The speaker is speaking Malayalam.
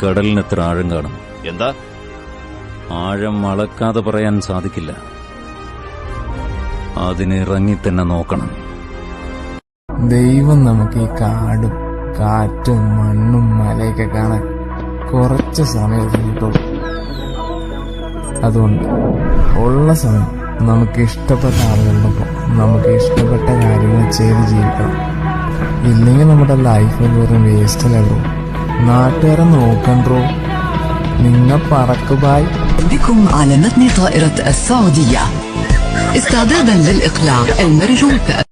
കടലിന് എത്ര ആഴം കാണും? എന്താ? ആഴം അളക്കാതെ പറയാൻ സാധിക്കില്ല. അതിനിറങ്ങി തന്നെ നോക്കണം. ദൈവം നമുക്ക് ഈ കാടും കാറ്റും മണ്ണും മലയൊക്കെ കാണാൻ കുറച്ച് സമയം കിട്ടുള്ളൂ. അതുകൊണ്ട് ഉള്ള സമയം നമുക്ക് ഇഷ്ടപ്പെട്ട ആളുകളോടൊപ്പം നമുക്ക് ഇഷ്ടപ്പെട്ട കാര്യങ്ങൾ ചെയ്ത് ജീവിക്കണം. ഇല്ലെങ്കിൽ നമ്മുടെ ലൈഫ് വെറും വേസ്റ്റ് അല്ലേ ബ്രോ? നാട്ടുകാരെ നോക്കണ്ടോ? നിങ്ങൾ പറക്കുബായ്. بكم على متن طائرة السعودية استعدادا للإقلاع المرجو